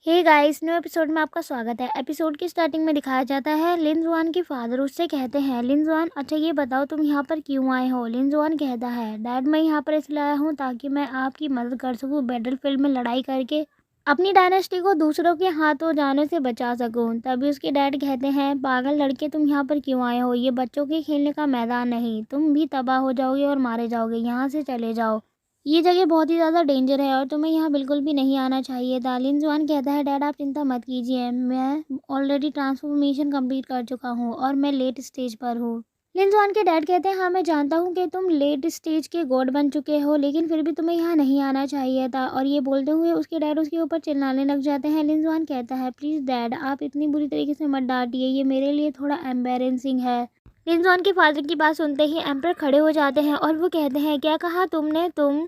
Hey guys, new episode में आपका स्वागत है। एपिसोड की स्टार्टिंग में दिखाया जाता है लिन जुआन के फादर उससे कहते हैं, लिन जुआन अच्छा ये बताओ तुम यहाँ पर क्यों आए हो। लिन जुआन कहता है, डैड मैं यहाँ पर इसलिए आया हूँ ताकि मैं आपकी मदद कर सकूँ, बैटलफील्ड में लड़ाई करके अपनी डायनेस्टी को दूसरों के हाथों जाने से बचा सकूँ। तभी उसके डैड कहते हैं, पागल लड़के तुम यहाँ पर क्यों आए हो, ये बच्चों के खेलने का मैदान नहीं, तुम भी तबाह हो जाओगे और मारे जाओगे, यहाँ से चले जाओ, ये जगह बहुत ही ज़्यादा डेंजर है और तुम्हें यहाँ बिल्कुल भी नहीं आना चाहिए था। लिन जुआन कहता है, डैड आप चिंता मत कीजिए, मैं ऑलरेडी ट्रांसफॉर्मेशन कंप्लीट कर चुका हूँ और मैं लेट स्टेज पर हूँ। लिन जुआन के डैड कहते हैं, हाँ मैं जानता हूँ कि तुम लेट स्टेज के गॉड बन चुके हो, लेकिन फिर भी तुम्हें यहाँ नहीं आना चाहिए था। और ये बोलते हुए उसके डैड उसके ऊपर चिल्लाने लग जाते हैं। लिन जुआन कहता है, प्लीज़ डैड आप इतनी बुरी तरीके से मत डांटिए, ये मेरे लिए थोड़ा एम्बेरेसिंग है। लिन जुआन के फादर की बात सुनते ही एम्पर खड़े हो जाते हैं और वो कहते हैं, क्या कहा तुमने, तुम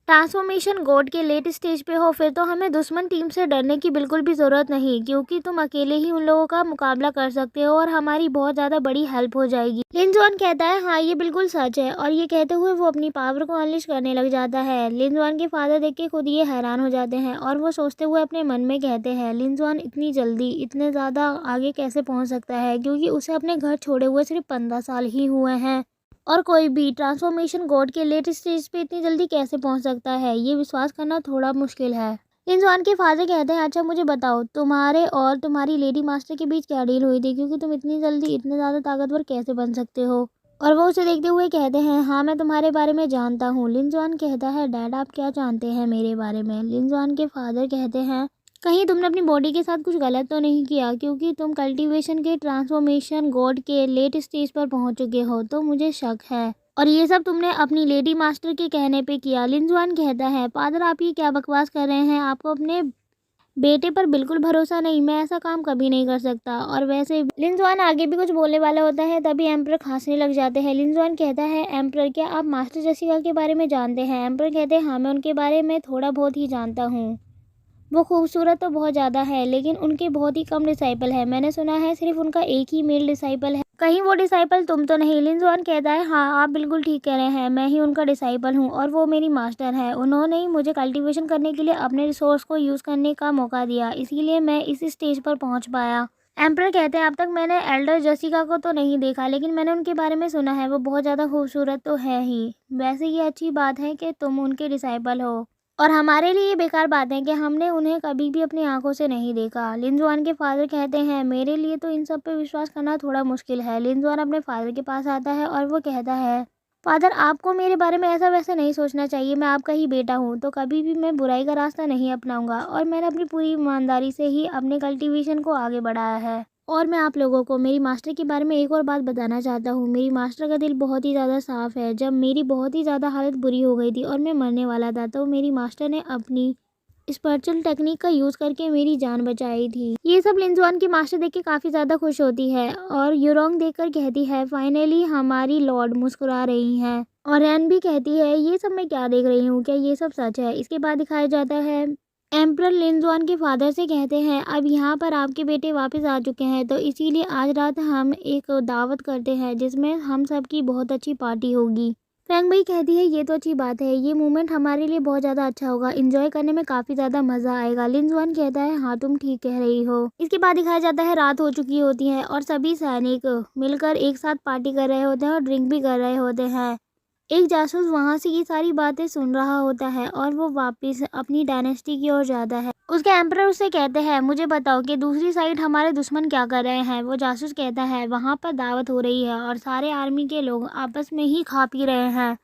ट्रांसफॉर्मेशन गॉड के लेट स्टेज पे हो, फिर तो हमें दुश्मन टीम से डरने की बिल्कुल भी ज़रूरत नहीं, क्योंकि तुम अकेले ही उन लोगों का मुकाबला कर सकते हो और हमारी बहुत ज़्यादा बड़ी हेल्प हो जाएगी। लिन जुआन कहता है, हाँ ये बिल्कुल सच है, और ये कहते हुए वो अपनी पावर को अनलिश करने लग जाता है। लिन जुआन के फादर देख के खुद ये हैरान हो जाते हैं और वो सोचते हुए अपने मन में कहते हैं, लिन जुआन इतनी जल्दी इतने ज़्यादा आगे कैसे पहुँच सकता है, क्योंकि उसे अपने घर छोड़े हुए सिर्फ 15 साल ही हुए हैं और कोई भी ट्रांसफॉर्मेशन गॉड के लेट स्टेज पे इतनी जल्दी कैसे पहुंच सकता है, ये विश्वास करना थोड़ा मुश्किल है। इंसान के फादर कहते हैं, अच्छा मुझे बताओ तुम्हारे और तुम्हारी लेडी मास्टर के बीच क्या डील हुई थी, क्योंकि तुम इतनी जल्दी इतने ज़्यादा ताकतवर कैसे बन सकते हो। और वो उसे देखते हुए कहते हैं, हाँ मैं तुम्हारे बारे में जानता हूँ। लिन जुआन कहता है, डैड आप क्या जानते हैं मेरे बारे में। लिन जुआन के फादर कहते हैं, कहीं तुमने अपनी बॉडी के साथ कुछ गलत तो नहीं किया, क्योंकि तुम कल्टीवेशन के ट्रांसफॉर्मेशन गॉड के लेट स्टेज पर पहुंच चुके हो, तो मुझे शक है, और ये सब तुमने अपनी लेडी मास्टर के कहने पे किया। लिन जुआन कहता है, फादर आप ये क्या बकवास कर रहे हैं, आपको अपने बेटे पर बिल्कुल भरोसा नहीं, मैं ऐसा काम कभी नहीं कर सकता। और वैसे लिन जुआन आगे भी कुछ बोलने वाला होता है, तभी एम्पर खांसने लग जाते हैं। लिन जुआन कहता है, एम्पर क्या आप मास्टर जेसिका के बारे में जानते हैं। एम्पर कहते हैं, हाँ मैं उनके बारे में थोड़ा बहुत ही जानता हूँ, वो खूबसूरत तो बहुत ज़्यादा है, लेकिन उनके बहुत ही कम डिसाइपल है, मैंने सुना है सिर्फ उनका एक ही मेल डिसाइपल है, कहीं वो डिसाइपल तुम तो नहीं। लिन जुआन कहता है, हाँ आप बिल्कुल ठीक कह रहे हैं, मैं ही उनका डिसाइपल हूँ और वो मेरी मास्टर है, उन्होंने ही मुझे कल्टीवेशन करने के लिए अपने रिसोर्स को यूज़ करने का मौका दिया, इसीलिए मैं इस स्टेज पर पहुँच पाया। एम्पर कहते हैं, अब तक मैंने एल्डर जेसिका को तो नहीं देखा, लेकिन मैंने उनके बारे में सुना है, वो बहुत ज़्यादा खूबसूरत तो है ही, वैसे ये अच्छी बात है कि तुम उनके डिसाइपल हो, और हमारे लिए ये बेकार बात है कि हमने उन्हें कभी भी अपनी आंखों से नहीं देखा। लिन जुआन के फादर कहते हैं, मेरे लिए तो इन सब पे विश्वास करना थोड़ा मुश्किल है। लिन जुआन अपने फादर के पास आता है और वो कहता है, फादर आपको मेरे बारे में ऐसा वैसा नहीं सोचना चाहिए, मैं आपका ही बेटा हूँ, तो कभी भी मैं बुराई का रास्ता नहीं अपनाऊंगा, और मैंने अपनी पूरी ईमानदारी से ही अपने कल्टीवेशन को आगे बढ़ाया है। और मैं आप लोगों को मेरी मास्टर के बारे में एक और बात बताना चाहता हूँ, मेरी मास्टर का दिल बहुत ही ज़्यादा साफ़ है। जब मेरी बहुत ही ज़्यादा हालत बुरी हो गई थी और मैं मरने वाला था, तो मेरी मास्टर ने अपनी स्पिरिचुअल टेक्निक का यूज़ करके मेरी जान बचाई थी। ये सब लिन जुआन की मास्टर देख के काफ़ी ज़्यादा खुश होती है और यूरोंग देखकर कहती है, फाइनली हमारी लॉर्ड मुस्कुरा रही हैं। और रैन भी कहती है, ये सब मैं क्या देख रही हूँ, क्या ये सब सच है। इसके बाद दिखाया जाता है, एम्परर लिन जुआन के फादर से कहते हैं, अब यहाँ पर आपके बेटे वापस आ चुके हैं, तो इसीलिए आज रात हम एक दावत करते हैं जिसमें हम सब की बहुत अच्छी पार्टी होगी। फैंग बई कहती है, ये तो अच्छी बात है, ये मोमेंट हमारे लिए बहुत ज़्यादा अच्छा होगा, एंजॉय करने में काफ़ी ज़्यादा मज़ा आएगा। लिन जुआन कहता है, हाँ तुम ठीक कह रही हो। इसके बाद दिखाया जाता है, रात हो चुकी होती है और सभी सैनिक मिलकर एक साथ पार्टी कर रहे होते हैं और ड्रिंक भी कर रहे होते हैं। एक जासूस वहाँ से ये सारी बातें सुन रहा होता है और वो वापस अपनी डायनेस्टी की ओर जाता है। उसके एम्परर उससे कहते हैं, मुझे बताओ कि दूसरी साइड हमारे दुश्मन क्या कर रहे हैं। वो जासूस कहता है, वहाँ पर दावत हो रही है और सारे आर्मी के लोग आपस में ही खा पी रहे हैं।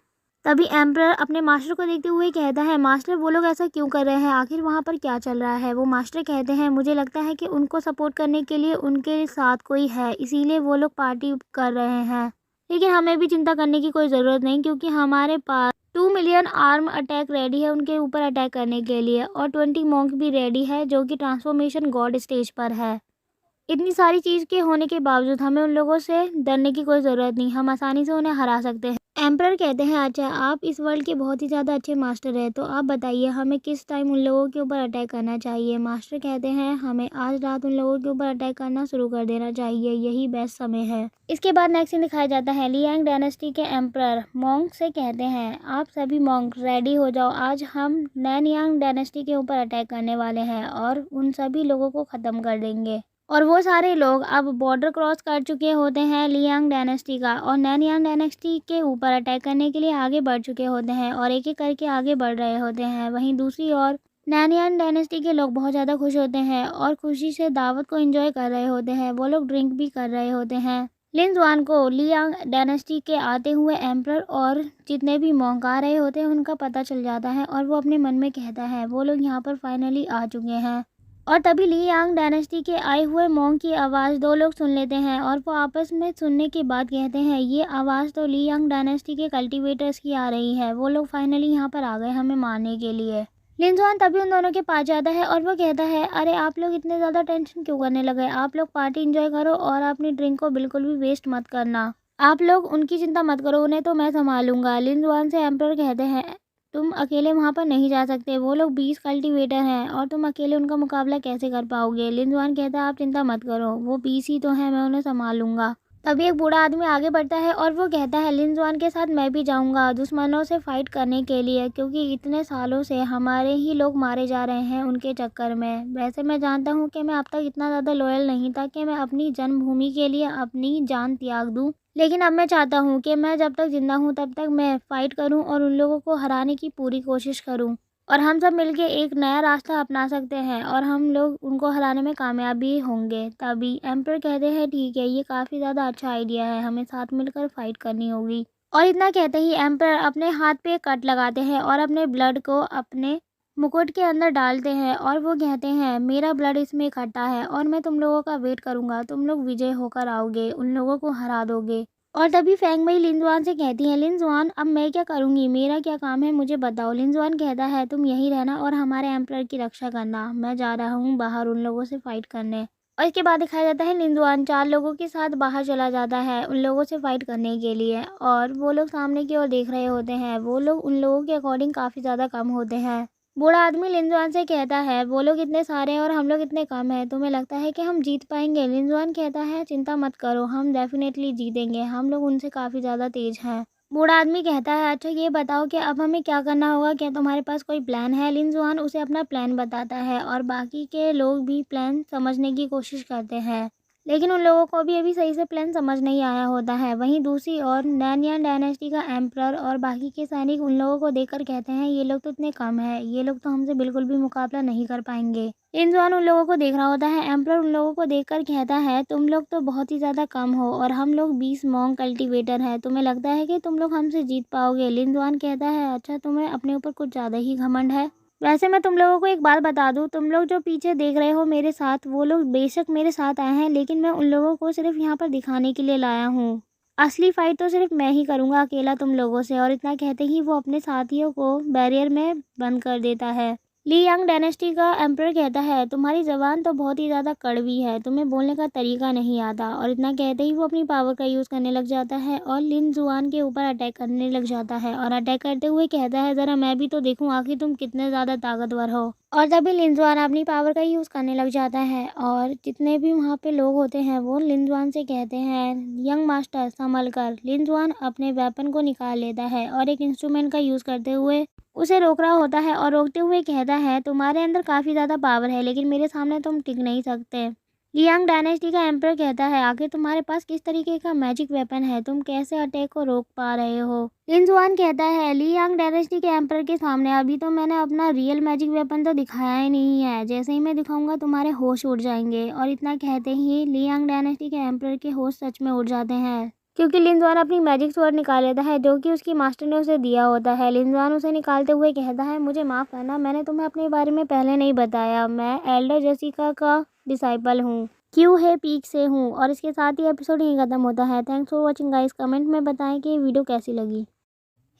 तभी एम्परर अपने मास्टर को देखते हुए कहता है, मास्टर वो लोग ऐसा क्यों कर रहे हैं, आखिर वहाँ पर क्या चल रहा है। वो मास्टर कहते हैं, मुझे लगता है कि उनको सपोर्ट करने के लिए उनके साथ कोई है, इसीलिए वो लोग पार्टी कर रहे हैं, लेकिन हमें भी चिंता करने की कोई ज़रूरत नहीं, क्योंकि हमारे पास 2 मिलियन आर्म अटैक रेडी है उनके ऊपर अटैक करने के लिए, और 20 मॉन्क भी रेडी है जो कि ट्रांसफॉर्मेशन गॉड स्टेज पर है। इतनी सारी चीज़ के होने के बावजूद हमें उन लोगों से डरने की कोई ज़रूरत नहीं, हम आसानी से उन्हें हरा सकते हैं। एम्परर कहते हैं अच्छा आप इस वर्ल्ड के बहुत ही ज़्यादा अच्छे मास्टर हैं, तो आप बताइए हमें किस टाइम उन लोगों के ऊपर अटैक करना चाहिए। मास्टर कहते हैं हमें आज रात उन लोगों के ऊपर अटैक करना शुरू कर देना चाहिए, यही बेस्ट समय है। इसके बाद नेक्स्ट सीन दिखाया जाता है लियांग डायनेस्टी के एम्परर मॉन्क से कहते हैं आप सभी मॉन्क रेडी हो जाओ, आज हम नैनयांग डायनेस्टी के ऊपर अटैक करने वाले हैं और उन सभी लोगों को ख़त्म कर देंगे। और वो सारे लोग अब बॉर्डर क्रॉस कर चुके होते हैं लियांग डायनेस्टी का और नैनयांग डायनेस्टी के ऊपर अटैक करने के लिए आगे बढ़ चुके होते हैं और एक एक करके आगे बढ़ रहे होते हैं। वहीं दूसरी ओर नैनयांग डायनेस्टी के लोग बहुत ज़्यादा खुश होते हैं और खुशी से दावत को एंजॉय कर रहे होते हैं, वो लोग ड्रिंक भी कर रहे होते हैं। लिन जुआन को लियांग डायनेस्टी के आते हुए एम्परर और जितने भी मॉन्क आ रहे होते हैं उनका पता चल जाता है और वो अपने मन में कहता है वो लोग यहाँ पर फाइनली आ चुके हैं। और तभी लियांग डायनेस्टी के आए हुए मॉन्क की आवाज़ दो लोग सुन लेते हैं और वो आपस में सुनने के बाद कहते हैं ये आवाज़ तो लियांग डायनेस्टी के कल्टीवेटर्स की आ रही है, वो लोग फाइनली यहाँ पर आ गए हमें मारने के लिए। लिन जुआन तभी उन दोनों के पास जाता है और वो कहता है अरे आप लोग इतने ज़्यादा टेंशन क्यों करने लगे, आप लोग पार्टी इंजॉय करो और अपनी ड्रिंक को बिल्कुल भी वेस्ट मत करना, आप लोग उनकी चिंता मत करो, उन्हें तो मैं संभालूंगा। लिन जुआन से एम्परर कहते हैं तुम अकेले वहाँ पर नहीं जा सकते, वो लोग 20 कल्टीवेटर हैं और तुम अकेले उनका मुकाबला कैसे कर पाओगे। लिन जुआन कहता है आप चिंता मत करो, वो 20 ही तो हैं, मैं उन्हें संभाल लूँगा। तभी एक बूढ़ा आदमी आगे बढ़ता है और वो कहता है लिन जुआन के साथ मैं भी जाऊँगा दुश्मनों से फाइट करने के लिए, क्योंकि इतने सालों से हमारे ही लोग मारे जा रहे हैं उनके चक्कर में। वैसे मैं जानता हूँ कि मैं अब तक इतना ज़्यादा लॉयल नहीं था कि मैं अपनी जन्मभूमि के लिए अपनी जान त्याग दूँ, लेकिन अब मैं चाहता हूँ कि मैं जब तक ज़िंदा हूँ तब तक मैं फ़ाइट करूँ और उन लोगों को हराने की पूरी कोशिश करूँ और हम सब मिलके एक नया रास्ता अपना सकते हैं और हम लोग उनको हराने में कामयाब भी होंगे। तभी एम्परर कहते हैं ठीक है, ये काफ़ी ज़्यादा अच्छा आइडिया है, हमें साथ मिलकर फ़ाइट करनी होगी। और इतना कहते ही एम्परर अपने हाथ पे कट लगाते हैं और अपने ब्लड को अपने मुकुट के अंदर डालते हैं और वो कहते हैं मेरा ब्लड इसमें इकट्ठा है और मैं तुम लोगों का वेट करूंगा, तुम लोग विजय होकर आओगे, उन लोगों को हरा दोगे। और तभी फेंग मई लिन जुआन से कहती है लिन जुआन अब मैं क्या करूंगी, मेरा क्या काम है मुझे बताओ। लिन जुआन कहता है तुम यहीं रहना और हमारे एम्परर की रक्षा करना, मैं जा रहा हूँ बाहर उन लोगों से फाइट करने। और इसके बाद दिखाया जाता है लिन जुआन 4 लोगों के साथ बाहर चला जाता है उन लोगों से फाइट करने के लिए और वो लोग सामने की ओर देख रहे होते हैं, वो लोग उन लोगों के अकॉर्डिंग काफ़ी ज़्यादा कम होते हैं। बूढ़ा आदमी लिन जुआन से कहता है वो लोग इतने सारे हैं और हम लोग इतने कम हैं, तुम्हें लगता है कि हम जीत पाएंगे। लिन जुआन कहता है चिंता मत करो, हम डेफिनेटली जीतेंगे, हम लोग उनसे काफ़ी ज़्यादा तेज हैं। बूढ़ा आदमी कहता है अच्छा ये बताओ कि अब हमें क्या करना होगा, क्या तुम्हारे पास कोई प्लान है। लिन जुआन उसे अपना प्लान बताता है और बाकी के लोग भी प्लान समझने की कोशिश करते हैं, लेकिन उन लोगों को भी अभी सही से प्लान समझ नहीं आया होता है। वहीं दूसरी ओर नैनयान डायनेस्टी का एम्परर और बाकी के सैनिक उन लोगों को देखकर कहते हैं ये लोग तो इतने कम है, ये लोग तो हमसे बिल्कुल भी मुकाबला नहीं कर पाएंगे। लिन जुआन उन लोगों को देख रहा होता है, एम्परर उन लोगों को देखकर कहता है तुम लोग तो बहुत ही ज़्यादा कम हो और हम लोग 20 मॉन्क कल्टीवेटर हैं, तुम्हें लगता है कि तुम लोग हमसे जीत पाओगे। लिन जुआन कहता है अच्छा तुम्हें अपने ऊपर कुछ ज़्यादा ही घमंड है। वैसे मैं तुम लोगों को एक बात बता दूं, तुम लोग जो पीछे देख रहे हो मेरे साथ, वो लोग बेशक मेरे साथ आए हैं, लेकिन मैं उन लोगों को सिर्फ यहाँ पर दिखाने के लिए लाया हूँ। असली फाइट तो सिर्फ मैं ही करूँगा अकेला तुम लोगों से। और इतना कहते ही वो अपने साथियों को बैरियर में बंद कर देता है। लियांग डायनेस्टी का एम्परर कहता है तुम्हारी ज़बान तो बहुत ही ज़्यादा कड़वी है, तुम्हें बोलने का तरीका नहीं आता। और इतना कहते ही वो अपनी पावर का यूज़ करने लग जाता है और लिन जुआन के ऊपर अटैक करने लग जाता है और अटैक करते हुए कहता है ज़रा मैं भी तो देखूं आखिर तुम कितने ज़्यादा ताकतवर हो। और तभी लिन जुआन अपनी पावर का यूज़ करने लग जाता है और जितने भी वहाँ पे लोग होते हैं वो लिन जुआन से कहते हैं यंग मास्टर संभल कर। लिन जुआन अपने वेपन को निकाल लेता है और एक इंस्ट्रूमेंट का यूज़ करते हुए उसे रोक रहा होता है और रोकते हुए कहता है तुम्हारे अंदर काफ़ी ज़्यादा पावर है, लेकिन मेरे सामने तुम टिक नहीं सकते। लियांग डायनेस्टी का एम्परर कहता है आखिर तुम्हारे पास किस तरीके का मैजिक वेपन है, तुम कैसे अटैक को रोक पा रहे हो। लिन जुआन कहता है लियांग डायनेस्टी के एम्परर के सामने अभी तो मैंने अपना रियल मैजिक वेपन तो दिखाया ही नहीं है, जैसे ही मैं दिखाऊंगा तुम्हारे होश उड़ जाएंगे। और इतना कहते ही लियांग डायनेस्टी के एम्परर के होश सच में उड़ जाते हैं, क्योंकि लिन जुआन अपनी मैजिक स्वॉर्ड निकाल लेता है जो कि उसकी मास्टर ने उसे दिया होता है। लिन जुआन उसे निकालते हुए कहता है मुझे माफ़ करना, मैंने तुम्हें अपने बारे में पहले नहीं बताया, मैं एल्डर जेसिका का डिसाइपल हूँ, क्यों है पीक से हूँ। और इसके साथ ही एपिसोड यहीं ख़त्म होता है। Thanks for watching guys, comment में बताएं कि ये वीडियो कैसी लगी।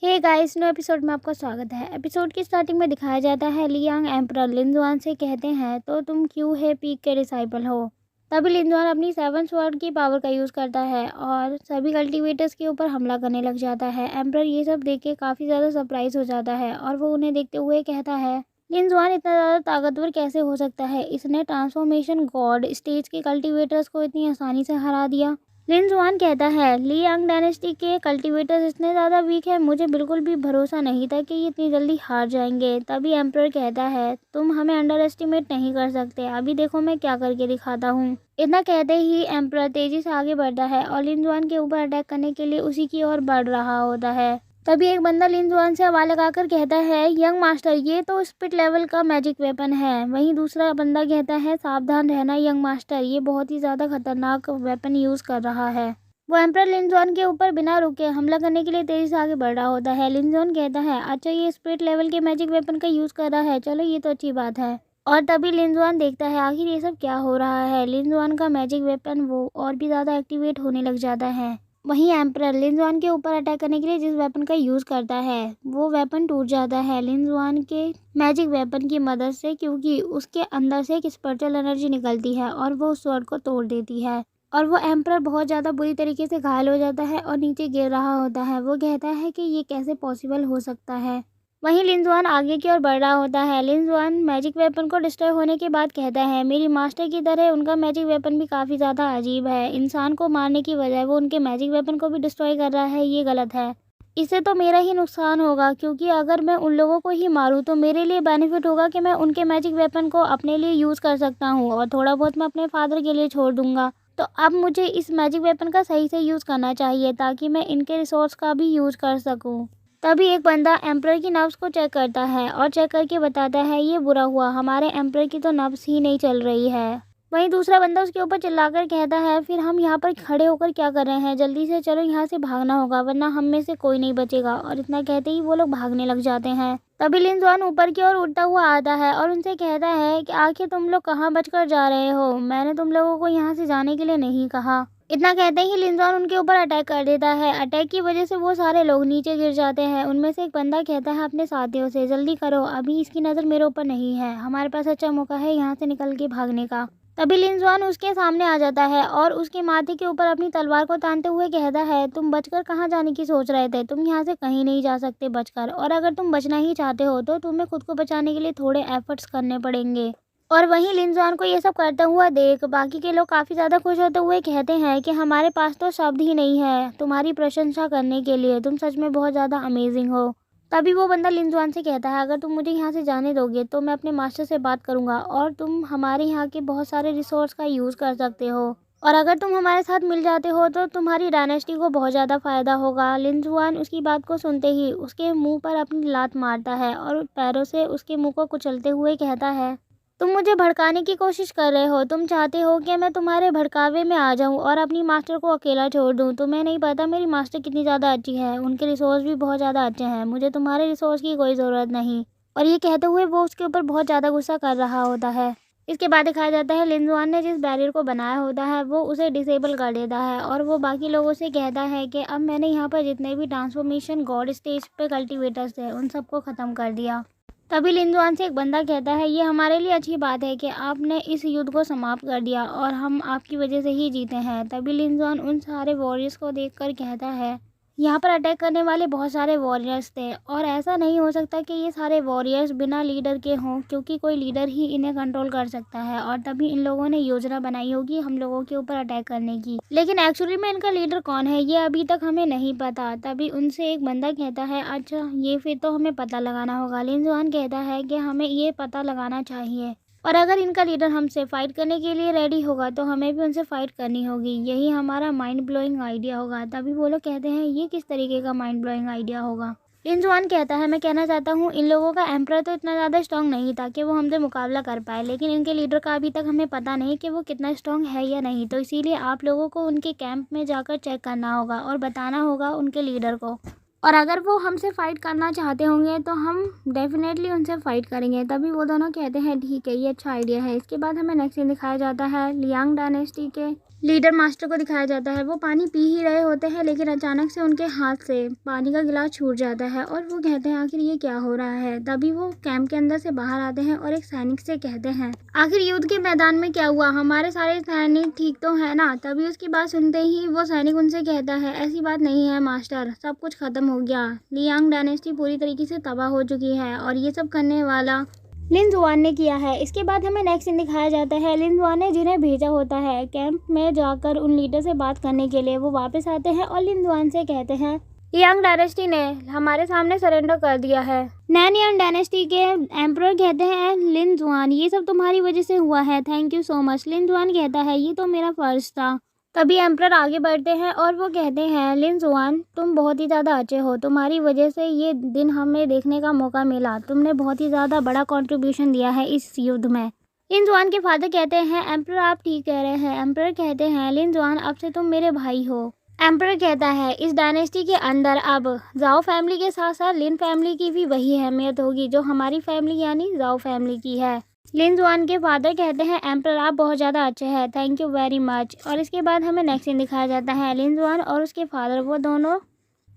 हे गाइस, न्यू एपिसोड में आपका स्वागत है। एपिसोड की स्टार्टिंग में दिखाया जाता है लियांग एम्परर लिन जुआन से कहते हैं तो तुम क्यों है पीक के डिसाइपल हो। तभी लिंजुआन अपनी 7 स्वॉर्ड की पावर का यूज़ करता है और सभी कल्टीवेटर्स के ऊपर हमला करने लग जाता है। एम्परर ये सब देख के काफ़ी ज़्यादा सरप्राइज हो जाता है और वो उन्हें देखते हुए कहता है, लिंजुआन इतना ज़्यादा ताकतवर कैसे हो सकता है? इसने ट्रांसफॉर्मेशन गॉड स्टेज के कल्टीवेटर्स को इतनी आसानी से हरा दिया। लिंजुआन कहता है, लियांग डायनेस्टी के कल्टीवेटर्स इतने ज़्यादा वीक है, मुझे बिल्कुल भी भरोसा नहीं था कि ये इतनी जल्दी हार जाएंगे। तभी एम्परर कहता है, तुम हमें अंडर एस्टिमेट नहीं कर सकते, अभी देखो मैं क्या करके दिखाता हूँ। इतना कहते ही एम्परर तेजी से आगे बढ़ता है और लिंजुआन के ऊपर अटैक करने के लिए उसी की ओर बढ़ रहा होता है। तभी एक बंदा लिंजुआन से आवाज़ लगाकर कहता है, यंग मास्टर ये तो स्पिट लेवल का मैजिक वेपन है। वहीं दूसरा बंदा कहता है, सावधान रहना यंग मास्टर, ये बहुत ही ज़्यादा खतरनाक वेपन यूज़ कर रहा है। वो एम्परर लिंजुआन के ऊपर बिना रुके हमला करने के लिए तेजी से आगे बढ़ रहा होता है। लिंजुआन कहता है, अच्छा ये स्पिट लेवल के मैजिक वेपन का यूज़ कर रहा है, चलो ये तो अच्छी बात है। और तभी लिंजुआन देखता है आखिर ये सब क्या हो रहा है। लिंजुआन का मैजिक वेपन वो और भी ज़्यादा एक्टिवेट होने लग जाता है। वहीं एम्परर लिंजुआन के ऊपर अटैक करने के लिए जिस वेपन का यूज़ करता है वो वेपन टूट जाता है लिंजुआन के मैजिक वेपन की मदद से, क्योंकि उसके अंदर से एक स्पिरिचुअल एनर्जी निकलती है और वो उस स्वॉर्ड को तोड़ देती है। और वो एम्परर बहुत ज़्यादा बुरी तरीके से घायल हो जाता है और नीचे गिर रहा होता है। वो कहता है कि ये कैसे पॉसिबल हो सकता है। वहीं लिंजुआन आगे की ओर बढ़ रहा होता है। लिंजुआन मैजिक वेपन को डिस्ट्रॉय होने के बाद कहता है, मेरी मास्टर की तरह उनका मैजिक वेपन भी काफ़ी ज़्यादा अजीब है। इंसान को मारने की बजाय वो उनके मैजिक वेपन को भी डिस्ट्रॉय कर रहा है, ये गलत है। इससे तो मेरा ही नुकसान होगा, क्योंकि अगर मैं उन लोगों को ही मारूं तो मेरे लिए बेनिफिट होगा कि मैं उनके मैजिक वेपन को अपने लिए यूज़ कर सकता हूं और थोड़ा बहुत मैं अपने फादर के लिए छोड़ दूंगा। तो अब मुझे इस मैजिक वेपन का सही से यूज़ करना चाहिए ताकि मैं इनके रिसोर्स का भी यूज़ कर सकूँ। तभी एक बंदा एम्परर की नब्ज़ को चेक करता है और चेक करके बताता है, ये बुरा हुआ, हमारे एम्परर की तो नब्ज़ ही नहीं चल रही है। वहीं दूसरा बंदा उसके ऊपर चिल्लाकर कहता है, फिर हम यहाँ पर खड़े होकर क्या कर रहे हैं, जल्दी से चलो, यहाँ से भागना होगा वरना हम में से कोई नहीं बचेगा। और इतना कहते ही वो लोग भागने लग जाते हैं। तभी लिंजुआन ऊपर की ओर उड़ता हुआ आता है और उनसे कहता है कि आखिर तुम लोग कहाँ बचकर जा रहे हो, मैंने तुम लोगों को यहाँ से जाने के लिए नहीं कहा। इतना कहते ही लिंजुआन उनके ऊपर अटैक कर देता है। अटैक की वजह से वो सारे लोग नीचे गिर जाते हैं। उनमें से एक बंदा कहता है अपने साथियों से, जल्दी करो, अभी इसकी नज़र मेरे ऊपर नहीं है, हमारे पास अच्छा मौका है यहाँ से निकल के भागने का। तभी लिंजुआन उसके सामने आ जाता है और उसके माथे के ऊपर अपनी तलवार को तानते हुए कहता है, तुम बचकर कहाँ जाने की सोच रहे थे, तुम यहाँ से कहीं नहीं जा सकते बचकर, और अगर तुम बचना ही चाहते हो तो तुम्हें खुद को बचाने के लिए थोड़े एफर्ट्स करने पड़ेंगे। और वहीं लिंजुआन को ये सब करता हुआ देख बाकी के लोग काफ़ी ज़्यादा खुश होते हुए कहते हैं कि हमारे पास तो शब्द ही नहीं है तुम्हारी प्रशंसा करने के लिए, तुम सच में बहुत ज़्यादा अमेजिंग हो। तभी वो बंदा लिंजुआन से कहता है, अगर तुम मुझे यहाँ से जाने दोगे तो मैं अपने मास्टर से बात करूँगा और तुम हमारे यहाँ के बहुत सारे रिसोर्स का यूज़ कर सकते हो, और अगर तुम हमारे साथ मिल जाते हो तो तुम्हारी डायनेस्टी को बहुत ज़्यादा फ़ायदा होगा। लिंजुआन उसकी बात को सुनते ही उसके मुंह पर अपनी लात मारता है और पैरों से उसके मुंह को कुचलते हुए कहता है, तुम मुझे भड़काने की कोशिश कर रहे हो, तुम चाहते हो कि मैं तुम्हारे भड़कावे में आ जाऊं और अपनी मास्टर को अकेला छोड़ दूं। तुम्हें नहीं पता मेरी मास्टर कितनी ज़्यादा अच्छी है, उनके रिसोर्स भी बहुत ज़्यादा अच्छे हैं, मुझे तुम्हारे रिसोर्स की कोई ज़रूरत नहीं। और ये कहते हुए वो उसके ऊपर बहुत ज़्यादा गुस्सा कर रहा होता है। इसके बाद दिखाया जाता है लिंजुआन ने जिस बैरियर को बनाया होता है वो उसे डिसेबल कर देता है और वो बाकी लोगों से कहता है कि अब मैंने यहाँ पर जितने भी ट्रांसफॉर्मेशन गॉड स्टेज पे कल्टिवेटर्स थे उन सबको ख़त्म कर दिया। तभी लिंजुआन से एक बंदा कहता है, ये हमारे लिए अच्छी बात है कि आपने इस युद्ध को समाप्त कर दिया और हम आपकी वजह से ही जीते हैं। तभी लिंजुआन उन सारे वॉरियर्स को देखकर कहता है, यहाँ पर अटैक करने वाले बहुत सारे वॉरियर्स थे और ऐसा नहीं हो सकता कि ये सारे वॉरियर्स बिना लीडर के हों, क्योंकि कोई लीडर ही इन्हें कंट्रोल कर सकता है। और तभी इन लोगों ने योजना बनाई होगी हम लोगों के ऊपर अटैक करने की, लेकिन एक्चुअली में इनका लीडर कौन है ये अभी तक हमें नहीं पता। तभी उनसे एक बंदा कहता है, अच्छा ये फिर तो हमें पता लगाना होगा। लिंजुआन कहता है कि हमें ये पता लगाना चाहिए और अगर इनका लीडर हमसे फ़ाइट करने के लिए रेडी होगा तो हमें भी उनसे फ़ाइट करनी होगी, यही हमारा माइंड ब्लोइंग आइडिया होगा। तभी वो लोग कहते हैं, ये किस तरीके का माइंड ब्लोइंग आइडिया होगा। लिंजुआन कहता है, मैं कहना चाहता हूँ इन लोगों का एम्परर तो इतना ज़्यादा स्ट्रॉन्ग नहीं था कि वो हमसे मुकाबला कर पाए, लेकिन इनके लीडर का अभी तक हमें पता नहीं कि वो कितना स्ट्रॉन्ग है या नहीं, तो इसीलिए आप लोगों को उनके कैंप में जाकर चेक करना होगा और बताना होगा उनके लीडर को, और अगर वो हमसे फ़ाइट करना चाहते होंगे तो हम डेफिनेटली उनसे फ़ाइट करेंगे। तभी वो दोनों कहते हैं, ठीक है ये अच्छा आइडिया है। इसके बाद हमें नेक्स्ट सीन दिखाया जाता है लियांग डायनेस्टी के लीडर मास्टर को दिखाया जाता है। वो पानी पी ही रहे होते हैं लेकिन अचानक से उनके हाथ से पानी का गिलास छूट जाता है और वो कहते हैं आखिर ये क्या हो रहा है। तभी वो कैंप के अंदर से बाहर आते हैं और एक सैनिक से कहते हैं आखिर युद्ध के मैदान में क्या हुआ, हमारे सारे सैनिक ठीक तो है ना। तभी उसकी बात सुनते ही वो सैनिक उनसे कहता है ऐसी बात नहीं है मास्टर, सब कुछ खत्म हो गया। लियांग डायनेस्टी पूरी तरीके से तबाह हो चुकी है और ये सब करने वाला लिन जुआन ने किया है। इसके बाद हमें नेक्स्ट सीन दिखाया जाता है। लिन जुआन ने जिन्हें भेजा होता है कैंप में जाकर उन लीडर से बात करने के लिए, वो वापस आते हैं और लिन जुआन से कहते हैं यांग डायनेस्टी ने हमारे सामने सरेंडर कर दिया है। नैनयान डायनेस्टी के एम्परर कहते हैं लिन जुआन ये सब तुम्हारी वजह से हुआ है, थैंक यू सो मच। लिन जुआन कहता है ये तो मेरा फर्ज था। तभी एम्परर आगे बढ़ते हैं और वो कहते हैं लिन जुआन तुम बहुत ही ज़्यादा अच्छे हो, तुम्हारी वजह से ये दिन हमें देखने का मौका मिला, तुमने बहुत ही ज़्यादा बड़ा कंट्रीब्यूशन दिया है इस युद्ध में। लिन जुआन के फादर कहते हैं एम्परर आप ठीक कह रहे हैं। एम्परर कहते हैं लिन जुआन अब से तुम मेरे भाई हो। एम्परर कहता है इस डायनेस्टी के अंदर अब जाओ फैमिली के साथ साथ लिन फैमिली की भी वही अहमियत होगी जो हमारी फैमिली यानी जाओ फैमिली की है। लिन जुआन के फादर कहते हैं एम्परर आप बहुत ज़्यादा अच्छे हैं, थैंक यू वेरी मच। और इसके बाद हमें नेक्स्ट सीन दिखाया जाता है। लिन जुआन और उसके फादर वो दोनों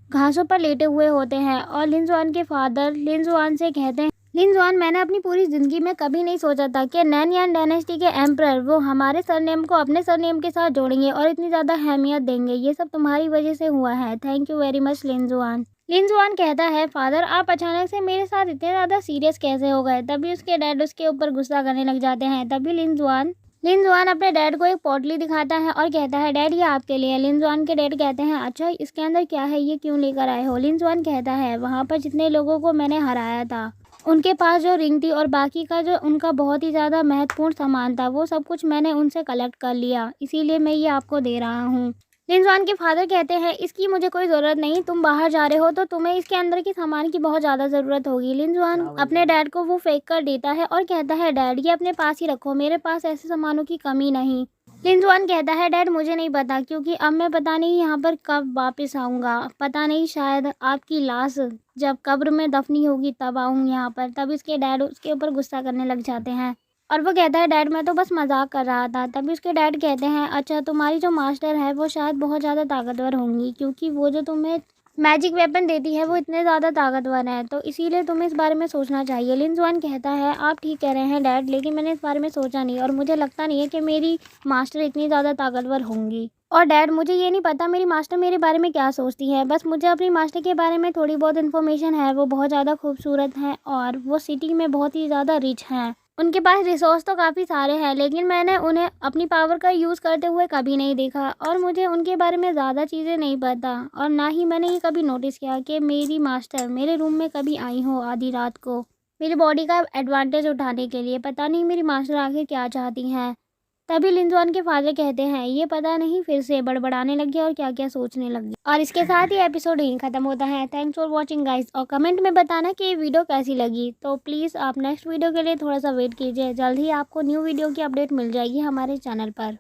घासों पर लेटे हुए होते हैं और लिन जुआन के फादर लिन जुआन से कहते हैं लिन जुआन मैंने अपनी पूरी ज़िंदगी में कभी नहीं सोचा था कि नैनयान डायनेस्टी के एम्परर वो हमारे सरनेम को अपने सरनेम के साथ जोड़ेंगे और इतनी ज़्यादा अहमियत देंगे, ये सब तुम्हारी वजह से हुआ है, थैंक यू वेरी मच लिन जुआन। लिन जुआन कहता है फादर आप अचानक से मेरे साथ इतने ज़्यादा सीरियस कैसे हो गए। तभी उसके डैड उसके ऊपर गुस्सा करने लग जाते हैं। तभी लिन जुआन अपने डैड को एक पोटली दिखाता है और कहता है डैड ये आपके लिए। लिन जुआन के डैड कहते हैं अच्छा इसके अंदर क्या है, ये क्यों लेकर आए हो। लिन जुआन कहता है वहाँ पर जितने लोगों को मैंने हराया था उनके पास जो रिंग थी और बाकी का जो उनका बहुत ही ज़्यादा महत्वपूर्ण सामान था वो सब कुछ मैंने उनसे कलेक्ट कर लिया, इसीलिए मैं ये आपको दे रहा हूँ। लिन जुआन के फादर कहते हैं इसकी मुझे कोई ज़रूरत नहीं, तुम बाहर जा रहे हो तो तुम्हें इसके अंदर के सामान की बहुत ज़्यादा ज़रूरत होगी। लिन जुआन अपने डैड को वो फेंक कर देता है और कहता है डैड ये अपने पास ही रखो, मेरे पास ऐसे सामानों की कमी नहीं। लिन जुआन कहता है डैड मुझे नहीं पता क्योंकि अब मैं पता नहीं यहाँ पर कब वापस आऊँगा, पता नहीं शायद आपकी लाश जब कब्र में दफनी होगी तब आऊँ यहाँ पर। तब इसके डैड उसके ऊपर गुस्सा करने लग जाते हैं और वो कहता है डैड मैं तो बस मजाक कर रहा था। तभी उसके डैड कहते हैं अच्छा तुम्हारी जो मास्टर है वो शायद बहुत ज़्यादा ताकतवर होंगी क्योंकि वो जो तुम्हें मैजिक वेपन देती है वो इतने ज़्यादा ताकतवर है, तो इसीलिए तुम्हें इस बारे में सोचना चाहिए। लिन जुआन कहता है आप ठीक कह रहे हैं डैड, लेकिन मैंने इस बारे में सोचा नहीं और मुझे लगता नहीं है कि मेरी मास्टर इतनी ज़्यादा ताकतवर होंगी। और डैड मुझे ये नहीं पता मेरी मास्टर मेरे बारे में क्या सोचती है, बस मुझे अपनी मास्टर के बारे में थोड़ी बहुत इन्फॉर्मेशन है, वो बहुत ज़्यादा खूबसूरत हैं और वो सिटी में बहुत ही ज़्यादा रिच हैं। उनके पास रिसोर्स तो काफ़ी सारे हैं लेकिन मैंने उन्हें अपनी पावर का यूज़ करते हुए कभी नहीं देखा और मुझे उनके बारे में ज़्यादा चीज़ें नहीं पता और ना ही मैंने ये कभी नोटिस किया कि मेरी मास्टर मेरे रूम में कभी आई हो आधी रात को मेरी बॉडी का एडवांटेज उठाने के लिए। पता नहीं मेरी मास्टर आखिर क्या चाहती हैं। तभी लिन जुआन के फादर कहते हैं ये पता नहीं फिर से बड़बड़ाने लग गया और क्या क्या सोचने लग गया। और इसके साथ ही एपिसोड यहीं ख़त्म होता है। थैंक्स फॉर वॉचिंग गाइस और कमेंट में बताना कि ये वीडियो कैसी लगी। तो प्लीज़ आप नेक्स्ट वीडियो के लिए थोड़ा सा वेट कीजिए, जल्द ही आपको न्यू वीडियो की अपडेट मिल जाएगी हमारे चैनल पर।